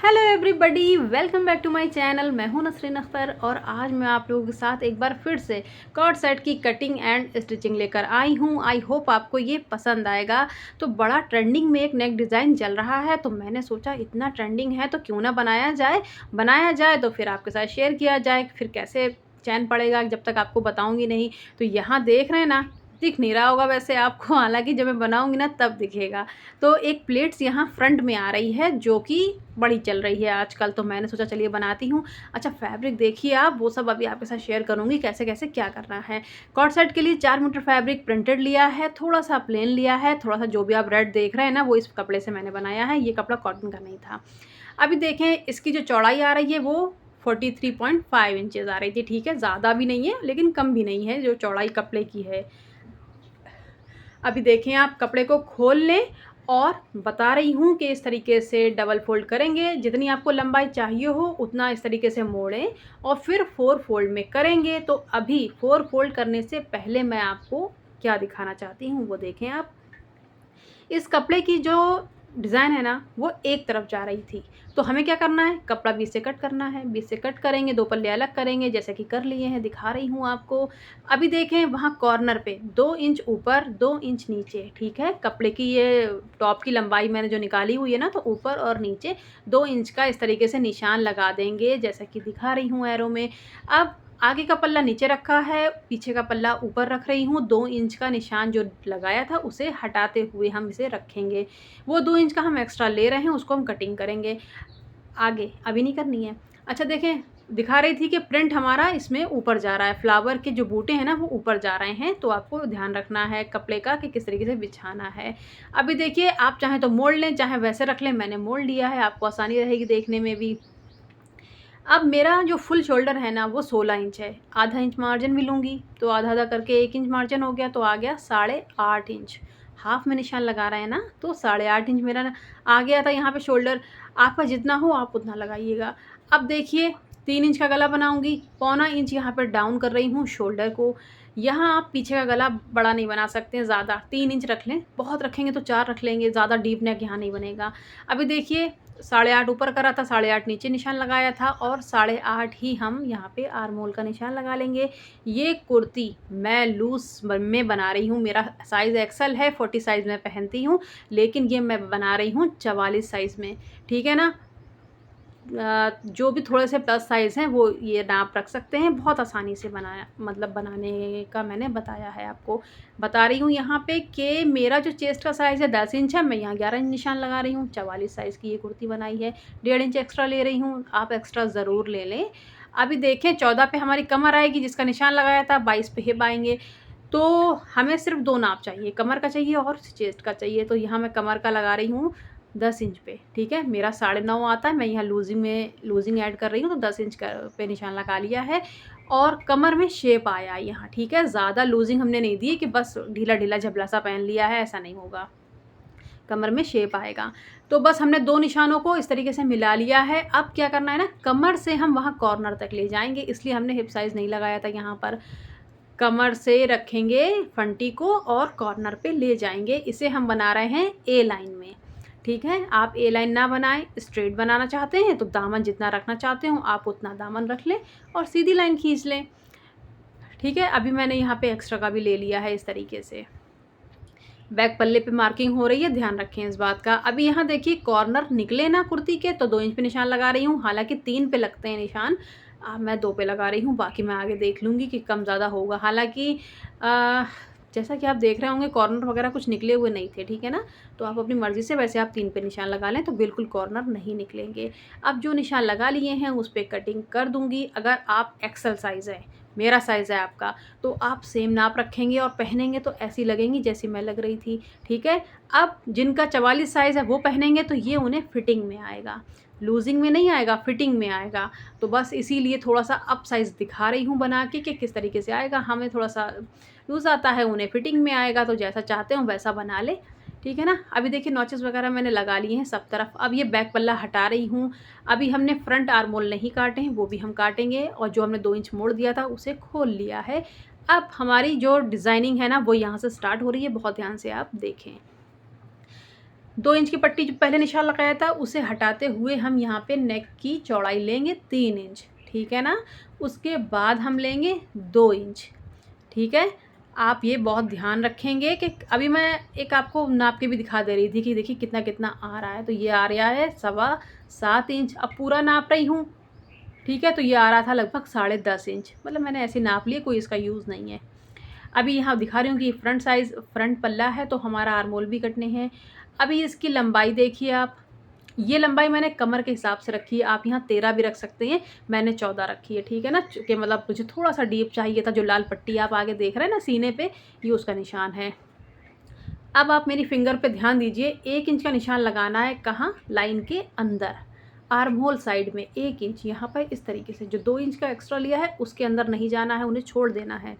Hello everybody, welcome back to my channel. मैं हूं नसरीन अख्तर और आज मैं आप लोगों के साथ एक बार फिर से कॉर्ड सेट की कटिंग एंड स्टिचिंग लेकर आई हूं। आई होप आपको ये पसंद आएगा। तो बड़ा ट्रेंडिंग में एक नेक डिज़ाइन चल रहा है, तो मैंने सोचा इतना ट्रेंडिंग है तो क्यों ना बनाया जाए तो फिर आपके साथ शेयर किया जाए। फिर कैसे चैन पड़ेगा जब तक आपको बताऊँगी नहीं। तो यहाँ देख रहे हैं ना, दिख नहीं रहा होगा वैसे आपको, हालांकि जब मैं बनाऊंगी ना तब दिखेगा। तो एक प्लेट्स यहाँ फ्रंट में आ रही है जो कि बड़ी चल रही है आजकल, तो मैंने सोचा चलिए बनाती हूँ। अच्छा, फैब्रिक देखिए आप, वो सब अभी आपके साथ शेयर करूँगी कैसे कैसे क्या करना है। कॉर्ड सेट के लिए 4 मीटर फैब्रिक प्रिंटेड लिया है, थोड़ा सा प्लेन लिया है, थोड़ा सा जो भी आप रेड देख रहे हैं ना वो इस कपड़े से मैंने बनाया है। ये कपड़ा कॉटन का नहीं था। अभी देखें, इसकी जो चौड़ाई आ रही है वो 43.5 इंचेस आ रही थी। ठीक है, ज़्यादा भी नहीं है लेकिन कम भी नहीं है जो चौड़ाई कपड़े की है। अभी देखें, आप कपड़े को खोल लें और बता रही हूँ कि इस तरीके से डबल फोल्ड करेंगे, जितनी आपको लंबाई चाहिए हो उतना इस तरीके से मोड़ें और फिर 4 फोल्ड में करेंगे। तो अभी 4 फोल्ड करने से पहले मैं आपको क्या दिखाना चाहती हूँ वो देखें आप। इस कपड़े की जो डिज़ाइन है ना वो एक तरफ जा रही थी, तो हमें क्या करना है, कपड़ा बीच से कट करना है। बीच से कट करेंगे, 2 पल्ले अलग करेंगे जैसे कि कर लिए हैं, दिखा रही हूँ आपको। अभी देखें, वहाँ कॉर्नर पे 2 इंच ऊपर 2 इंच नीचे, ठीक है, कपड़े की ये टॉप की लंबाई मैंने जो निकाली हुई है ना, तो ऊपर और नीचे 2 इंच का इस तरीके से निशान लगा देंगे जैसा कि दिखा रही हूँ एरो में। अब आगे का पल्ला नीचे रखा है, पीछे का पल्ला ऊपर रख रही हूँ। 2 इंच का निशान जो लगाया था उसे हटाते हुए हम इसे रखेंगे। वो 2 इंच का हम एक्स्ट्रा ले रहे हैं, उसको हम कटिंग करेंगे आगे, अभी नहीं करनी है। अच्छा देखें, दिखा रही थी कि प्रिंट हमारा इसमें ऊपर जा रहा है, फ्लावर के जो बूटे हैं ना वो ऊपर जा रहे हैं, तो आपको ध्यान रखना है कपड़े का कि किस तरीके से बिछाना है। अभी देखिए, आप चाहें तो मोड़ लें, चाहे वैसे रख लें, मैंने मोड़ लिया है, आपको आसानी रहेगी देखने में भी। अब मेरा जो फुल शोल्डर है ना वो 16 इंच है, आधा इंच मार्जिन भी लूँगी तो आधा आधा करके 1 इंच मार्जिन हो गया, तो आ गया 8.5 इंच। हाफ में निशान लगा रहे हैं ना, तो 8.5 इंच मेरा आ गया था यहाँ पे शोल्डर। आपका जितना हो आप उतना लगाइएगा। अब देखिए, 3 इंच का गला बनाऊँगी, पौना इंच यहाँ पर डाउन कर रही हूँ शोल्डर को। यहाँ आप पीछे का गला बड़ा नहीं बना सकते हैं ज़्यादा, 3 इंच रख लें, बहुत रखेंगे तो 4 रख लेंगे, ज़्यादा डीप नेक यहाँ नहीं बनेगा। अभी देखिए, 8.5 ऊपर करा था, 8.5 नीचे निशान लगाया था और 8.5 ही हम यहाँ पे आर्म होल का निशान लगा लेंगे। ये कुर्ती मैं लूज़ में बना रही हूँ, मेरा साइज़ एक्सेल है, 40 साइज़ में पहनती हूँ, लेकिन ये मैं बना रही हूँ 44 साइज़ में, ठीक है ना। जो भी थोड़े से प्लस साइज़ हैं वो ये नाप रख सकते हैं, बहुत आसानी से बनाया, मतलब बनाने का मैंने बताया है आपको। बता रही हूँ यहाँ पे कि मेरा जो चेस्ट का साइज़ है 10 इंच है, मैं यहाँ 11 इंच निशान लगा रही हूँ। 44 साइज़ की ये कुर्ती बनाई है, 1.5 इंच एक्स्ट्रा ले रही हूँ, आप एक्स्ट्रा ज़रूर ले लें। अभी देखें, 14 पे हमारी कमर आएगी जिसका निशान लगाया था, 22 पे हिप आएँगे। तो हमें सिर्फ 2 नाप चाहिए, कमर का चाहिए और चेस्ट का चाहिए। तो यहाँ मैं कमर का लगा रही हूँ 10 इंच पे, ठीक है। मेरा 9.5 आता है, मैं यहाँ लूज़िंग ऐड कर रही हूँ, तो 10 इंच का पे निशान लगा लिया है और कमर में शेप आया यहाँ, ठीक है। ज़्यादा लूज़िंग हमने नहीं दी कि बस ढीला-ढीला झबला-सा पहन लिया है, ऐसा नहीं होगा, कमर में शेप आएगा। तो बस हमने 2 निशानों को इस तरीके से मिला लिया है। अब क्या करना है ना, कमर से हम वहाँ कॉर्नर तक ले जाएँगे, इसलिए हमने हिप साइज़ नहीं लगाया था यहाँ पर। कमर से रखेंगे फंटी को और कॉर्नर पे ले जाएंगे। इसे हम बना रहे हैं ए लाइन में, ठीक है। आप ए लाइन ना बनाएं, स्ट्रेट बनाना चाहते हैं तो दामन जितना रखना चाहते हो आप उतना दामन रख लें और सीधी लाइन खींच लें, ठीक है। अभी मैंने यहाँ पे एक्स्ट्रा का भी ले लिया है इस तरीके से। बैक पल्ले पे मार्किंग हो रही है, ध्यान रखें इस बात का। अभी यहाँ देखिए, कॉर्नर निकले ना कुर्ती के, तो 2 इंच पे निशान लगा रही हूँ, हालांकि 3 पे लगते हैं निशान, मैं 2 पे लगा रही हूँ, बाकी मैं आगे देख लूँगी कि कम ज़्यादा होगा। हालांकि जैसा कि आप देख रहे होंगे कॉर्नर वगैरह कुछ निकले हुए नहीं थे, ठीक है ना। तो आप अपनी मर्ज़ी से, वैसे आप 3 पे निशान लगा लें तो बिल्कुल कॉर्नर नहीं निकलेंगे। अब जो निशान लगा लिए हैं उस पर कटिंग कर दूँगी। अगर आप एक्सल साइज़ है, मेरा साइज़ है आपका, तो आप सेम नाप रखेंगे और पहनेंगे तो ऐसी लगेंगी जैसी मैं लग रही थी, ठीक है। अब जिनका 44 साइज़ है वो पहनेंगे तो ये उन्हें फिटिंग में आएगा, लूजिंग में नहीं आएगा, फिटिंग में आएगा। तो बस इसीलिए थोड़ा-सा अप साइज़ दिखा रही हूँ बना के कि किस तरीके से आएगा। हमें थोड़ा-सा लूज़ आता है, उन्हें फिटिंग में आएगा, तो जैसा चाहते हो वैसा बना लें, ठीक है ना। अभी देखिए, नॉचेस वगैरह मैंने लगा लिए हैं सब तरफ। अब ये बैक पल्ला हटा रही हूँ। अभी हमने फ्रंट आर्म होल नहीं काटे हैं, वो भी हम काटेंगे, और जो हमने 2 इंच मोड़ दिया था उसे खोल लिया है। अब हमारी जो डिज़ाइनिंग है ना वो यहाँ से स्टार्ट हो रही है, बहुत ध्यान से आप देखें। 2 इंच की पट्टी जो पहले निशान लगाया था उसे हटाते हुए हम यहाँ पे नेक की चौड़ाई लेंगे 3 इंच, ठीक है ना। उसके बाद हम लेंगे 2 इंच, ठीक है। आप ये बहुत ध्यान रखेंगे कि अभी मैं एक आपको नाप के भी दिखा दे रही थी कि देखिए कितना कितना आ रहा है। तो ये आ रहा है 7.25 इंच। अब पूरा नाप रही हूँ, ठीक है। तो ये आ रहा था लगभग 10.5 इंच, मतलब मैंने ऐसे नाप लिए, कोई इसका यूज़ नहीं है। अभी यहाँ दिखा रही हूँ कि फ्रंट साइज़ फ्रंट पल्ला है तो हमारा आर्मोल भी कटने हैं। अभी इसकी लंबाई देखिए आप, ये लंबाई मैंने कमर के हिसाब से रखी है। आप यहाँ 13 भी रख सकते हैं, मैंने 14 रखी है, ठीक है ना। कि मतलब मुझे थोड़ा सा डीप चाहिए था। जो लाल पट्टी आप आगे देख रहे हैं ना सीने पे, ये उसका निशान है। अब आप मेरी फिंगर पे ध्यान दीजिए, 1 इंच का निशान लगाना है। कहाँ? लाइन के अंदर, आर्म होल साइड में 1 इंच यहाँ पर इस तरीके से। जो 2 इंच का एक्स्ट्रा लिया है उसके अंदर नहीं जाना है, उन्हें छोड़ देना है।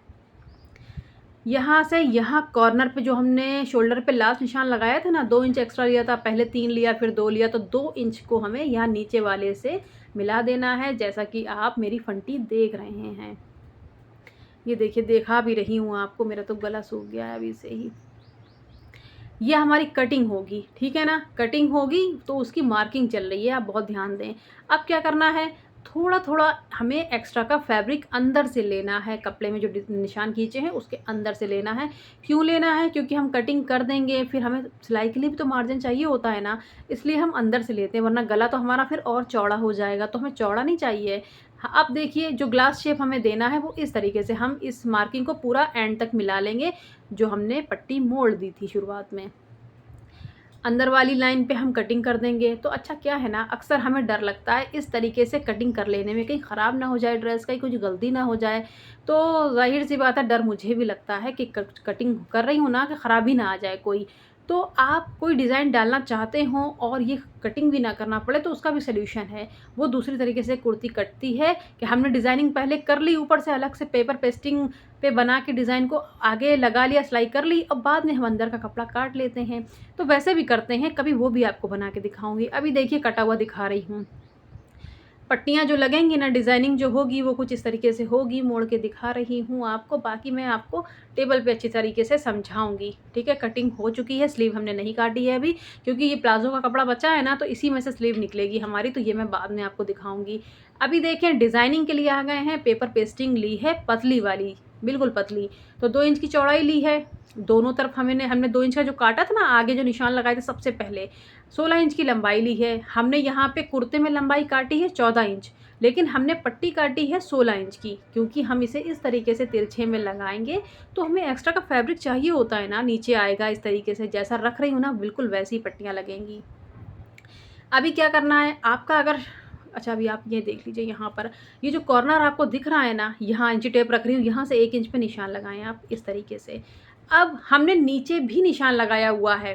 यहाँ से यहाँ कॉर्नर पे जो हमने शोल्डर पे लास्ट निशान लगाया था ना, 2 इंच एक्स्ट्रा लिया था, पहले 3 लिया फिर 2 लिया, तो 2 इंच को हमें यहाँ नीचे वाले से मिला देना है, जैसा कि आप मेरी फंटी देख रहे हैं। ये देखिए, दिखा भी रही हूँ आपको, मेरा तो गला सूख गया है अभी से ही। ये हमारी कटिंग होगी, ठीक है ना। कटिंग होगी तो उसकी मार्किंग चल रही है, आप बहुत ध्यान दें। अब क्या करना है, थोड़ा थोड़ा हमें एक्स्ट्रा का फैब्रिक अंदर से लेना है। कपड़े में जो निशान खींचे हैं उसके अंदर से लेना है। क्यों लेना है? क्योंकि हम कटिंग कर देंगे, फिर हमें सिलाई के लिए भी तो मार्जिन चाहिए होता है ना, इसलिए हम अंदर से लेते हैं, वरना गला तो हमारा फिर और चौड़ा हो जाएगा, तो हमें चौड़ा नहीं चाहिए। हाँ, अब देखिए जो ग्लास शेप हमें देना है वो इस तरीके से, हम इस मार्किंग को पूरा एंड तक मिला लेंगे, जो हमने पट्टी मोड़ दी थी शुरुआत में। अंदर वाली लाइन पे हम कटिंग कर देंगे। तो अच्छा क्या है ना, अक्सर हमें डर लगता है इस तरीके से कटिंग कर लेने में, कहीं ख़राब ना हो जाए ड्रेस, कहीं कुछ गलती ना हो जाए। तो ज़ाहिर सी बात है, डर मुझे भी लगता है कि कटिंग कर रही हूँ ना, कि ख़राबी ना आ जाए कोई। तो आप कोई डिज़ाइन डालना चाहते हो और ये कटिंग भी ना करना पड़े, तो उसका भी सल्यूशन है। वो दूसरी तरीके से कुर्ती कटती है कि हमने डिज़ाइनिंग पहले कर ली, ऊपर से अलग से पेपर पेस्टिंग पे बना के डिज़ाइन को आगे लगा लिया, सिलाई कर ली, अब बाद में हम अंदर का कपड़ा काट लेते हैं। तो वैसे भी करते हैं, कभी वो भी आपको बना के दिखाऊंगी। अभी देखिए कटा हुआ दिखा रही हूँ। पट्टियाँ जो लगेंगी ना, डिज़ाइनिंग जो होगी वो कुछ इस तरीके से होगी, मोड़ के दिखा रही हूँ आपको। बाकी मैं आपको टेबल पे अच्छी तरीके से समझाऊंगी, ठीक है। कटिंग हो चुकी है, स्लीव हमने नहीं काटी है अभी, क्योंकि ये प्लाजो का कपड़ा बचा है ना, तो इसी में से स्लीव निकलेगी हमारी, तो ये मैं बाद में आपको दिखाऊंगी। अभी देखें, डिज़ाइनिंग के लिए आ गए हैं। पेपर पेस्टिंग ली है पतली वाली, बिल्कुल पतली, तो 2 इंच की चौड़ाई ली है। दोनों तरफ हमने 2 इंच का जो काटा था ना, आगे जो निशान लगाए थे सबसे पहले, 16 इंच की लंबाई ली है हमने। यहाँ पे कुर्ते में लंबाई काटी है 14 इंच, लेकिन हमने पट्टी काटी है 16 इंच की, क्योंकि हम इसे इस तरीके से तिरछे में लगाएंगे तो हमें एक्स्ट्रा का फैब्रिक चाहिए होता है ना, नीचे आएगा इस तरीके से, जैसा रख रही हूँ ना बिल्कुल वैसी ही पट्टियाँ लगेंगी। अभी क्या करना है आपका, अगर अच्छा अभी आप ये देख लीजिए, यहाँ पर ये जो कॉर्नर आपको दिख रहा है ना, यहाँ इंची टेप रख रही हूँ, यहाँ से 1 इंच पे निशान लगाएं आप इस तरीके से। अब हमने नीचे भी निशान लगाया हुआ है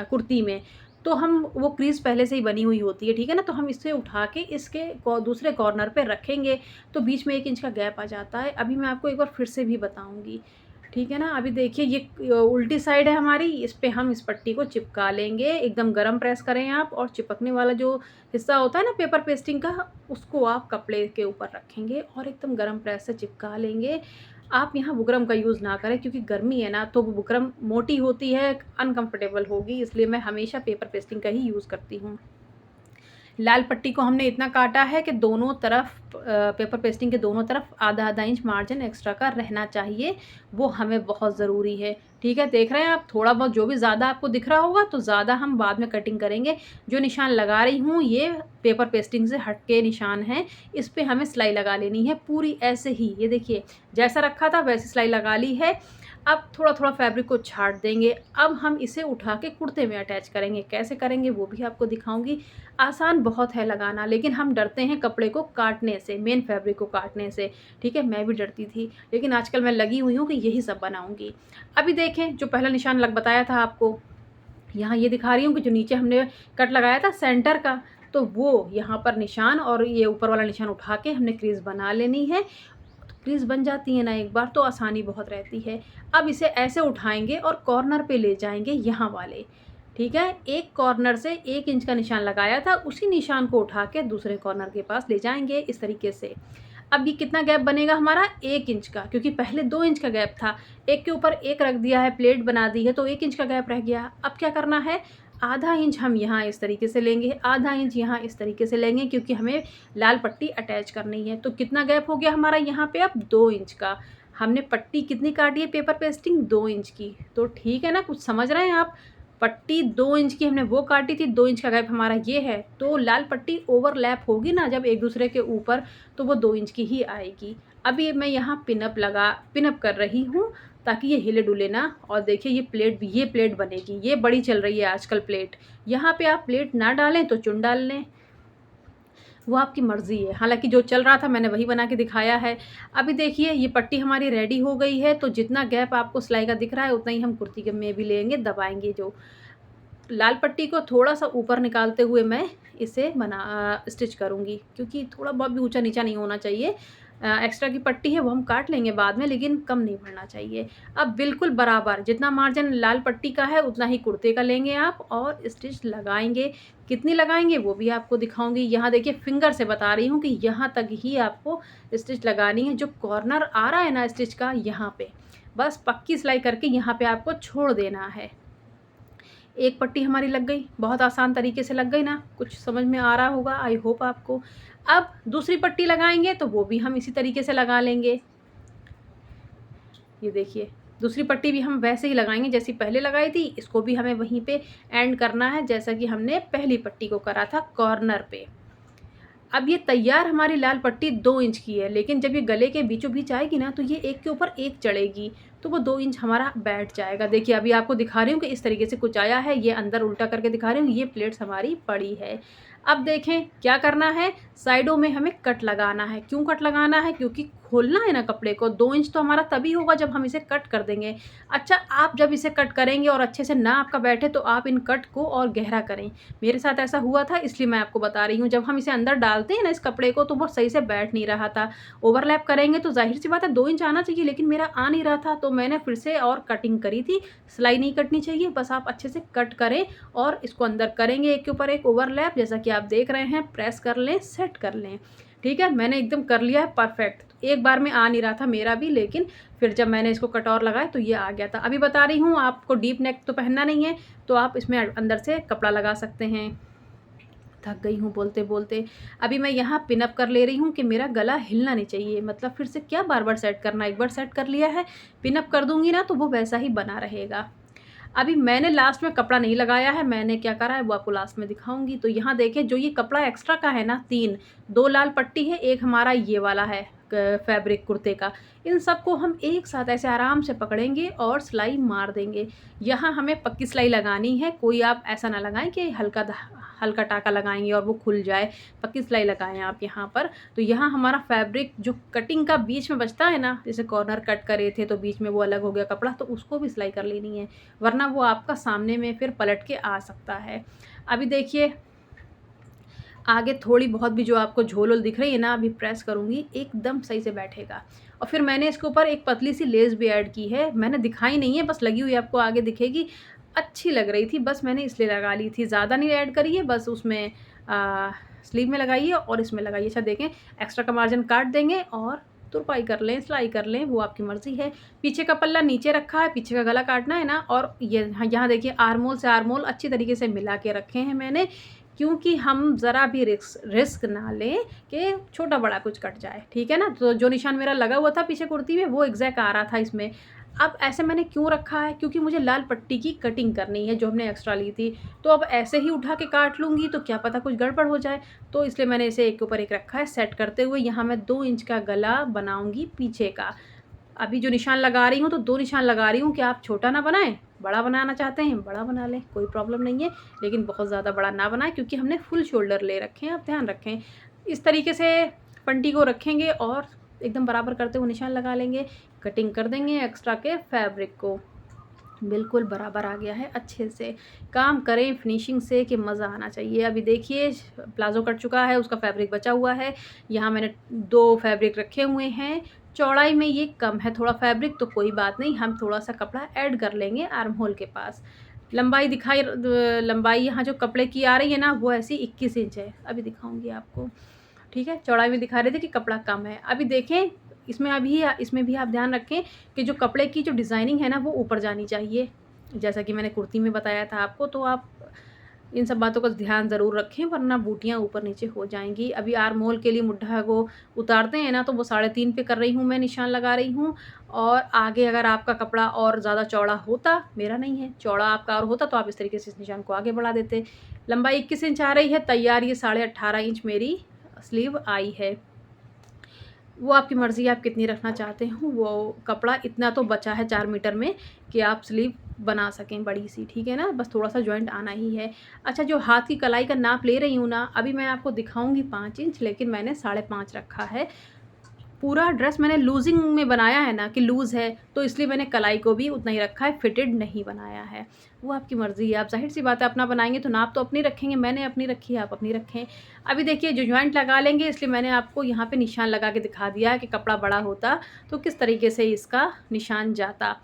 कुर्ती में, तो हम वो क्रीज़ पहले से ही बनी हुई होती है, ठीक है ना। तो हम इससे उठा के इसके दूसरे कॉर्नर पे रखेंगे, तो बीच में 1 इंच का गैप आ जाता है। अभी मैं आपको एक बार फिर से भी बताऊँगी, ठीक है ना। अभी देखिए ये उल्टी साइड है हमारी, इस पे हम इस पट्टी को चिपका लेंगे। एकदम गरम प्रेस करें आप, और चिपकने वाला जो हिस्सा होता है ना पेपर पेस्टिंग का, उसको आप कपड़े के ऊपर रखेंगे और एकदम गरम प्रेस से चिपका लेंगे। आप यहाँ बुकरम का यूज़ ना करें, क्योंकि गर्मी है ना, तो वो बुकरम मोटी होती है, अनकम्फर्टेबल होगी, इसलिए मैं हमेशा पेपर पेस्टिंग का ही यूज़ करती हूँ। लाल पट्टी को हमने इतना काटा है कि दोनों तरफ पेपर पेस्टिंग के दोनों तरफ आधा आधा इंच मार्जिन एक्स्ट्रा का रहना चाहिए, वो हमें बहुत ज़रूरी है, ठीक है। देख रहे हैं आप, थोड़ा बहुत जो भी ज़्यादा आपको दिख रहा होगा तो ज़्यादा हम बाद में कटिंग करेंगे। जो निशान लगा रही हूँ ये पेपर पेस्टिंग से हट के निशान है, इस पर हमें सिलाई लगा लेनी है पूरी ऐसे ही। ये देखिए जैसा रखा था वैसे सिलाई लगा ली है। अब थोड़ा थोड़ा फैब्रिक को छाट देंगे। अब हम इसे उठा के कुर्ते में अटैच करेंगे, कैसे करेंगे वो भी आपको दिखाऊंगी। आसान बहुत है लगाना, लेकिन हम डरते हैं कपड़े को काटने से, मेन फैब्रिक को काटने से, ठीक है। मैं भी डरती थी, लेकिन आजकल मैं लगी हुई हूँ कि यही सब बनाऊंगी। अभी देखें, जो पहला निशान बताया था आपको, यहाँ ये दिखा रही हूँ कि जो नीचे हमने कट लगाया था सेंटर का, तो वो यहाँ पर निशान और ये ऊपर वाला निशान उठा के हमने क्रीज़ बना लेनी है। क्रीज़ बन जाती है ना एक बार, तो आसानी बहुत रहती है। अब इसे ऐसे उठाएंगे और कॉर्नर पे ले जाएंगे यहाँ वाले, ठीक है। एक कॉर्नर से 1 इंच का निशान लगाया था, उसी निशान को उठा के दूसरे कॉर्नर के पास ले जाएंगे इस तरीके से। अब ये कितना गैप बनेगा हमारा, 1 इंच का, क्योंकि पहले 2 इंच का गैप था, एक के ऊपर एक रख दिया है, प्लेट बना दी है, तो 1 इंच का गैप रह गया। अब क्या करना है, आधा इंच हम यहाँ इस तरीके से लेंगे, आधा इंच यहाँ इस तरीके से लेंगे, क्योंकि हमें लाल पट्टी अटैच करनी है। तो कितना गैप हो गया हमारा यहाँ पे अब 2 इंच का। हमने पट्टी कितनी काटी है पेपर पेस्टिंग, 2 इंच की। तो ठीक है ना, कुछ समझ रहे हैं आप? पट्टी 2 इंच की हमने वो काटी थी, 2 इंच का गैप हमारा ये है। तो लाल पट्टी ओवरलैप होगी ना जब एक दूसरे के ऊपर, तो वो 2 इंच की ही आएगी। अभी मैं यहाँ पिनअप कर रही हूँ ताकि ये हिले डुले ना। और देखिए ये प्लेट बनेगी, ये बड़ी चल रही है आजकल प्लेट। यहाँ पे आप प्लेट ना डालें तो चुन डाल लें, वो आपकी मर्ज़ी है। हालांकि जो चल रहा था मैंने वही बना के दिखाया है। अभी देखिए ये पट्टी हमारी रेडी हो गई है। तो जितना गैप आपको सिलाई का दिख रहा है उतना ही हम कुर्ती के में भी लेंगे, दबाएंगे। जो लाल पट्टी को थोड़ा सा ऊपर निकालते हुए मैं इसे स्टिच करूँगी, क्योंकि थोड़ा बहुत भी ऊंचा नीचा नहीं होना चाहिए। एक्स्ट्रा की पट्टी है वो हम काट लेंगे बाद में, लेकिन कम नहीं बढ़ना चाहिए। अब बिल्कुल बराबर जितना मार्जिन लाल पट्टी का है उतना ही कुर्ते का लेंगे आप, और स्टिच लगाएंगे। कितनी लगाएंगे वो भी आपको दिखाऊंगी। यहाँ देखिए फिंगर से बता रही हूँ कि यहाँ तक ही आपको स्टिच लगानी है। जो कॉर्नर आ रहा है ना स्टिच का, यहाँ पे बस पक्की सिलाई करके यहाँ पे आपको छोड़ देना है। एक पट्टी हमारी लग गई, बहुत आसान तरीके से लग गई ना, कुछ समझ में आ रहा होगा आई होप आपको। अब दूसरी पट्टी लगाएंगे तो वो भी हम इसी तरीके से लगा लेंगे। ये देखिए दूसरी पट्टी भी हम वैसे ही लगाएंगे जैसी पहले लगाई थी। इसको भी हमें वहीं पे एंड करना है जैसा कि हमने पहली पट्टी को करा था कॉर्नर पे। अब ये तैयार हमारी लाल पट्टी 2 इंच की है, लेकिन जब ये गले के बीचों बीच आएगी ना तो ये एक के ऊपर एक चढ़ेगी, तो वो 2 इंच हमारा बैठ जाएगा। देखिए अभी आपको दिखा रही हूँ कि इस तरीके से कुछ आया है, ये अंदर उल्टा करके दिखा रही हूँ, ये प्लेट्स हमारी पड़ी है। अब देखें क्या करना है, साइडों में हमें कट लगाना है। क्यों कट लगाना है? क्योंकि खोलना है ना कपड़े को। 2 इंच तो हमारा तभी होगा जब हम इसे कट कर देंगे। अच्छा, आप जब इसे कट करेंगे और अच्छे से ना आपका बैठे तो आप इन कट को और गहरा करें। मेरे साथ ऐसा हुआ था, इसलिए मैं आपको बता रही हूँ। जब हम इसे अंदर डालते हैं ना इस कपड़े को, तो वो सही से बैठ नहीं रहा था। ओवरलैप करेंगे तो जाहिर सी बात है 2 इंच आना चाहिए, लेकिन मेरा आ नहीं रहा था। तो मैंने फिर से और कटिंग करी थी। सिलाई नहीं कटनी चाहिए, बस आप अच्छे से कट करें और इसको अंदर करेंगे एक के ऊपर एक ओवरलैप, जैसा कि आप देख रहे हैं। प्रेस कर लें, सेट कर लें। ठीक है, मैंने एकदम कर लिया है परफेक्ट। एक बार में आ नहीं रहा था मेरा भी, लेकिन फिर जब मैंने इसको कटोर लगाया तो ये आ गया था। अभी बता रही हूँ आपको डीप नेक तो पहनना नहीं है, तो आप इसमें अंदर से कपड़ा लगा सकते हैं। थक गई हूँ बोलते बोलते। अभी मैं यहाँ पिनअप कर ले रही हूँ कि मेरा गला हिलना नहीं चाहिए। मतलब फिर से क्या बार बार सेट करना, एक बार सेट कर लिया है, पिनअप कर दूँगी ना तो वो वैसा ही बना रहेगा। अभी मैंने लास्ट में कपड़ा नहीं लगाया है, मैंने क्या करा है वो आपको लास्ट में दिखाऊंगी। तो यहाँ देखें, जो ये कपड़ा एक्स्ट्रा का है ना, 2 लाल पट्टी है, एक हमारा ये वाला है फैब्रिक कुर्ते का। इन सबको हम एक साथ ऐसे आराम से पकड़ेंगे और सिलाई मार देंगे। यहाँ हमें पक्की सिलाई लगानी है, कोई आप ऐसा ना लगाएं कि हल्का टाका लगाएंगे और वो खुल जाए। पक्की सिलाई लगाएं आप यहाँ पर। तो यहाँ हमारा फैब्रिक जो कटिंग का बीच में बचता है ना, जैसे कॉर्नर कट करे थे तो बीच में वो अलग हो गया कपड़ा, तो उसको भी सिलाई कर लेनी है, वरना वो आपका सामने में फिर पलट के आ सकता है। अभी देखिए आगे थोड़ी बहुत भी जो आपको झोल दिख रही है ना, अभी प्रेस करूँगी एकदम सही से बैठेगा। और फिर मैंने इसके ऊपर एक पतली सी लेस भी ऐड की है, मैंने दिखाई नहीं है, बस लगी हुई आपको आगे दिखेगी। अच्छी लग रही थी, बस मैंने इसलिए लगा ली थी, ज़्यादा नहीं ऐड करी है। बस उसमें स्लीव में लगाइए और इसमें लगाइए। अच्छा देखें, एक्स्ट्रा का मार्जिन काट देंगे और तुरपाई कर लें, सिलाई कर लें, वो आपकी मर्ज़ी है। पीछे का पल्ला नीचे रखा है, पीछे का गला काटना है ना। और ये यहाँ देखिए आर्मोल से आर्मोल अच्छी तरीके से मिला के रखे हैं मैंने, क्योंकि हम ज़रा भी रिस्क ना लें कि छोटा बड़ा कुछ कट जाए। ठीक है ना। तो जो निशान मेरा लगा हुआ था पीछे कुर्ती में, वो एग्जैक्ट आ रहा था इसमें। अब ऐसे मैंने क्यों रखा है, क्योंकि मुझे लाल पट्टी की कटिंग करनी है जो हमने एक्स्ट्रा ली थी। तो अब ऐसे ही उठा के काट लूँगी तो क्या पता कुछ गड़बड़ हो जाए, तो इसलिए मैंने इसे एक के ऊपर एक रखा है। सेट करते हुए यहाँ मैं 2 इंच का गला बनाऊँगी पीछे का। अभी जो निशान लगा रही हूँ तो 2 निशान लगा रही हूँ कि आप छोटा ना बनाएं, बड़ा बनाना चाहते हैं बड़ा बना लें, कोई प्रॉब्लम नहीं है, लेकिन बहुत ज़्यादा बड़ा ना बनाएं, क्योंकि हमने फुल शोल्डर ले रखे हैं। आप ध्यान रखें, इस तरीके से पंटी को रखेंगे और एकदम बराबर करते हुए निशान लगा लेंगे। कटिंग कर देंगे एक्स्ट्रा के फैब्रिक को, बिल्कुल बराबर आ गया है। अच्छे से काम करें फिनिशिंग से कि मज़ा आना चाहिए। अभी देखिए प्लाजो कट चुका है, उसका फैब्रिक बचा हुआ है। यहाँ मैंने 2 फैब्रिक रखे हुए हैं। चौड़ाई में ये कम है थोड़ा फैब्रिक, तो कोई बात नहीं, हम थोड़ा सा कपड़ा ऐड कर लेंगे आर्म होल के पास। लंबाई यहाँ जो कपड़े की आ रही है ना, वो ऐसी 21 इंच है। अभी दिखाऊंगी आपको। ठीक है, चौड़ाई में दिखा रहे थे कि कपड़ा कम है। अभी देखें इसमें भी आप ध्यान रखें कि जो कपड़े की जो डिज़ाइनिंग है ना, वो ऊपर जानी चाहिए, जैसा कि मैंने कुर्ती में बताया था आपको। तो आप इन सब बातों का ध्यान ज़रूर रखें, वरना बूटियाँ ऊपर नीचे हो जाएँगी। अभी आर्म होल के लिए मुड्ढा को उतारते हैं ना, तो वो 3.5 पे कर रही हूँ मैं, निशान लगा रही हूँ। और आगे अगर आपका कपड़ा और ज़्यादा चौड़ा होता, मेरा नहीं है, चौड़ा आपका और होता तो आप इस तरीके से इस निशान को आगे बढ़ा देते। लंबाई 21 इंच आ रही है, तैयार ये 18.5 इंच मेरी स्लीव आई है। वो आपकी मर्ज़ी है आप कितनी रखना चाहते हो। वो कपड़ा इतना तो बचा है 4 मीटर में कि आप स्लीव बना सकें बड़ी-सी, ठीक है ना? बस थोड़ा-सा जॉइंट आना ही है। अच्छा, जो हाथ की कलाई का नाप ले रही हूँ ना, अभी मैं आपको दिखाऊँगी 5 इंच, लेकिन मैंने 5.5 रखा है। पूरा ड्रेस मैंने लूज़िंग में बनाया है ना, कि लूज़ है, तो इसलिए मैंने कलाई को भी उतना ही रखा है, फिटेड नहीं बनाया है। वो आपकी मर्ज़ी है, आप ज़ाहिर-सी बात है अपना बनाएँगे तो नाप तो अपनी रखेंगे, मैंने अपनी रखी है, आप अपनी रखें। अभी देखिए जो जॉइंट लगा लेंगे, इसलिए मैंने आपको यहाँ पे निशान लगा के दिखा दिया है कि कपड़ा बड़ा होता तो किस तरीके से इसका निशान जाता।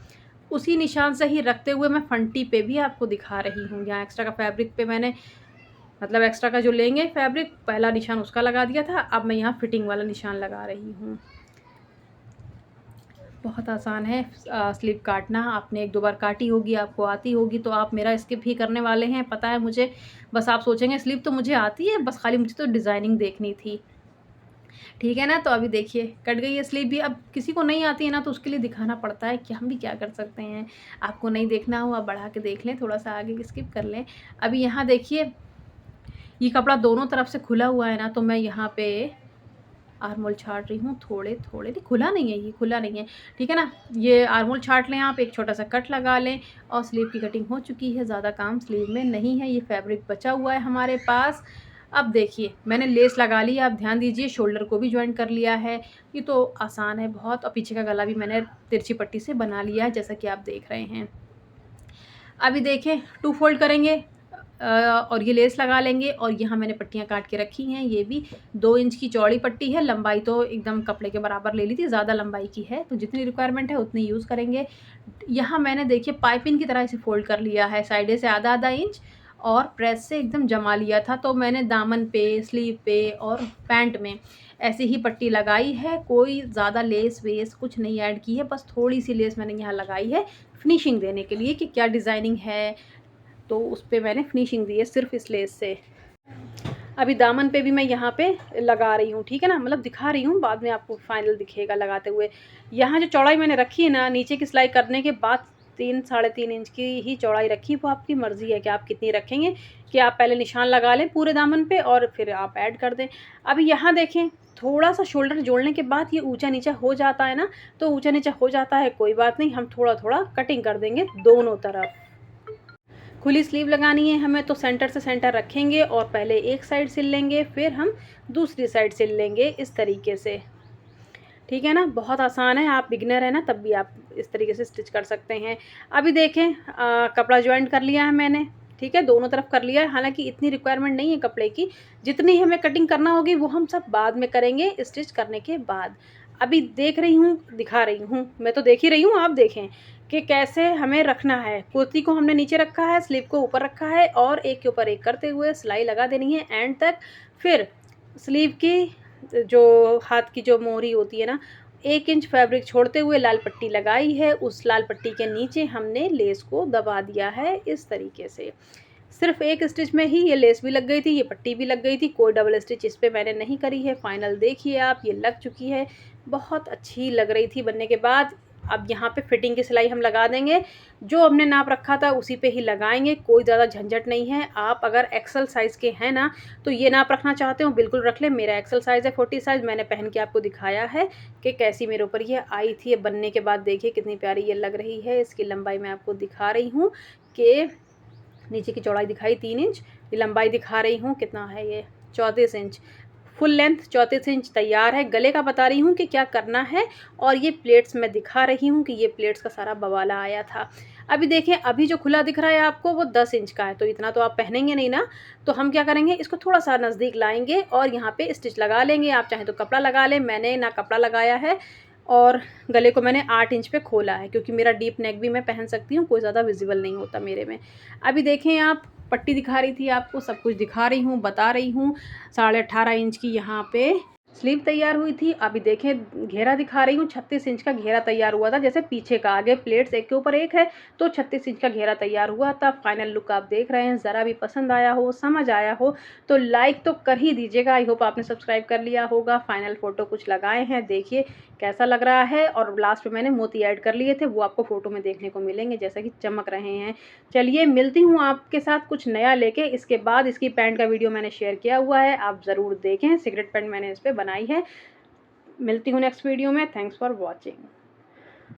उसी निशान से ही रखते हुए मैं फंटी पे भी आपको दिखा रही हूँ। यहाँ एक्स्ट्रा का फैब्रिक पे मैंने, मतलब एक्स्ट्रा का जो लेंगे फैब्रिक, पहला निशान उसका लगा दिया था, अब मैं यहाँ फिटिंग वाला निशान लगा रही हूँ। बहुत आसान है स्लीव काटना। आपने 1-2 बार काटी होगी, आपको आती होगी, तो आप मेरा स्किप ही करने वाले हैं, पता है मुझे। बस आप सोचेंगे स्लीव तो मुझे आती है, बस खाली मुझे तो डिज़ाइनिंग देखनी थी। ठीक है ना? तो अभी देखिए कट गई है स्लीव भी। अब किसी को नहीं आती है ना, तो उसके लिए दिखाना पड़ता है कि हम भी क्या कर सकते हैं। आपको नहीं देखना हो, आप बढ़ा के देख लें, थोड़ा-सा आगे स्किप कर लें। अभी यहाँ देखिए, ये कपड़ा दोनों तरफ से खुला हुआ है ना, तो मैं यहाँ पे आर्म होल छाट रही हूँ थोड़े-थोड़े, नहीं खुला नहीं है, ये खुला नहीं है, ठीक है ना? ये आर्म होल छाट लें आप, एक छोटा-सा कट लगा लें और स्लीव की कटिंग हो चुकी है, ज़्यादा काम स्लीव में नहीं है, ये फैब्रिक बचा हुआ है हमारे पास। अब देखिए मैंने लेस लगा ली है, आप ध्यान दीजिए, शोल्डर को भी जॉइन कर लिया है, ये तो आसान है बहुत, और पीछे का गला भी मैंने तिरछी पट्टी से बना लिया है, जैसा कि आप देख रहे हैं। अभी देखें 2 फोल्ड करेंगे और ये लेस लगा लेंगे, और यहाँ मैंने पट्टियाँ काट के रखी हैं, ये भी 2 इंच की चौड़ी पट्टी है, लंबाई तो एकदम कपड़े के बराबर ले ली थी, ज़्यादा लंबाई की है, तो जितनी रिक्वायरमेंट है उतनी यूज़ करेंगे। यहाँ मैंने देखिए पाइपिंग की तरह इसे फ़ोल्ड कर लिया है, साइडे से आधा-आधा इंच, और प्रेस से एकदम जमा लिया था, तो मैंने दामन पे, स्लीव पे और पैंट में ऐसे ही पट्टी लगाई है, कोई ज़्यादा लेस-वेस कुछ नहीं ऐड की है, बस थोड़ी-सी लेस मैंने यहाँ लगाई है, फिनिशिंग देने के लिए कि क्या डिज़ाइनिंग है, तो उस पे मैंने फिनिशिंग दी है सिर्फ़ इस लेस से। अभी दामन पे भी मैं यहाँ पे लगा रही हूँ, ठीक है ना? मतलब दिखा रही हूँ, बाद में आपको फाइनल दिखेगा लगाते हुए। यहाँ जो चौड़ाई मैंने रखी है ना, नीचे की सिलाई करने के बाद 3 साढ़े 3 इंच की ही चौड़ाई रखी, वो आपकी मर्ज़ी है कि आप कितनी रखेंगे, कि आप पहले निशान लगा लें पूरे दामन पे और फिर आप ऐड कर दें। अभी यहाँ देखें, थोड़ा-सा शोल्डर जोड़ने के बाद ये ऊँचा-नीचा हो जाता है ना, तो ऊँचा-नीचा हो जाता है, कोई बात नहीं, हम थोड़ा-थोड़ा कटिंग कर देंगे दोनों तरफ। खुली स्लीव लगानी है हमें, तो सेंटर से सेंटर रखेंगे और पहले एक साइड सिल लेंगे, फिर हम दूसरी साइड सिल लेंगे, इस तरीके से, ठीक है ना? बहुत आसान है, आप बिगिनर हैं ना, तब भी आप इस तरीके से स्टिच कर सकते हैं। अभी देखें कपड़ा जॉइंट कर लिया है मैंने, ठीक है? दोनों तरफ कर लिया है, हालाँकि इतनी रिक्वायरमेंट नहीं है कपड़े की, जितनी हमें कटिंग करना होगी वो हम सब बाद में करेंगे स्टिच करने के बाद। अभी देख रही हूँ, दिखा रही हूँ, मैं तो देख ही रही हूँ, आप देखें कि कैसे हमें रखना है। कुर्ती को हमने नीचे रखा है, स्लीव को ऊपर रखा है, और एक के ऊपर एक करते हुए सिलाई लगा देनी है एंड तक। फिर स्लीव की जो हाथ की जो मोहरी होती है ना, 1 इंच फैब्रिक छोड़ते हुए लाल पट्टी लगाई है, उस लाल पट्टी के नीचे हमने लेस को दबा दिया है इस तरीके से। सिर्फ़ एक स्टिच में ही ये लेस भी लग गई थी, ये पट्टी भी लग गई थी, कोई डबल स्टिच इस पे मैंने नहीं करी है। फाइनल देखिए आप, ये लग चुकी है, बहुत अच्छी लग रही थी बनने के बाद। अब यहाँ पे फिटिंग की सिलाई हम लगा देंगे, जो हमने नाप रखा था उसी पे ही लगाएँगे, कोई ज़्यादा झंझट नहीं है। आप अगर एक्सेल साइज़ के हैं ना, तो ये नाप रखना चाहते हो बिल्कुल रख लें। मेरा एक्सेल साइज़ है 40 साइज़, मैंने पहन के आपको दिखाया है कि कैसी मेरे ऊपर ये आई थी। बनने के बाद देखिए कितनी प्यारी ये लग रही है। इसकी लंबाई मैं आपको दिखा रही हूँ कि नीचे की चौड़ाई दिखाई 3 इंच, ये लंबाई दिखा रही हूँ कितना है ये 34 इंच, फुल लेंथ 34 इंच तैयार है। गले का बता रही हूँ कि क्या करना है, और ये प्लेट्स मैं दिखा रही हूँ कि ये प्लेट्स का सारा बवाला आया था। अभी देखें, अभी जो खुला दिख रहा है आपको वो 10 इंच का है, तो इतना तो आप पहनेंगे नहीं ना, तो हम क्या करेंगे, इसको थोड़ा-सा नज़दीक लाएँगे और यहाँ पे स्टिच लगा लेंगे। आप चाहें तो कपड़ा लगा लें, मैंने ना कपड़ा लगाया है, और गले को मैंने 8 इंच पे खोला है, क्योंकि मेरा डीप नेक भी मैं पहन सकती हूँ, कोई ज़्यादा विज़िबल नहीं होता मेरे में। अभी देखें आप, पट्टी दिखा रही थी आपको, सब कुछ दिखा रही हूँ, बता रही हूँ। 18.5 इंच की यहाँ पे स्लीव तैयार हुई थी। अभी देखें घेरा दिखा रही हूँ, 36 इंच का घेरा तैयार हुआ था। जैसे पीछे का, आगे प्लेट्स एक के ऊपर एक है तो 36 इंच का घेरा तैयार हुआ था। फाइनल लुक आप देख रहे हैं। ज़रा भी पसंद आया हो, समझ आया हो तो लाइक तो कर ही दीजिएगा। आई होप आपने सब्सक्राइब कर लिया होगा। फाइनल फ़ोटो कुछ लगाए हैं, देखिए कैसा लग रहा है। और लास्ट में मैंने मोती ऐड कर लिए थे, वो आपको फ़ोटो में देखने को मिलेंगे जैसा कि चमक रहे हैं। चलिए मिलती हूँ आपके साथ कुछ नया लेके। इसके बाद इसकी पैंट का वीडियो मैंने शेयर किया हुआ है, आप ज़रूर देखें। सीक्रेट पैंट मैंने इस पे बनाई है। मिलती हूँ नेक्स्ट वीडियो में। Thanks for watching.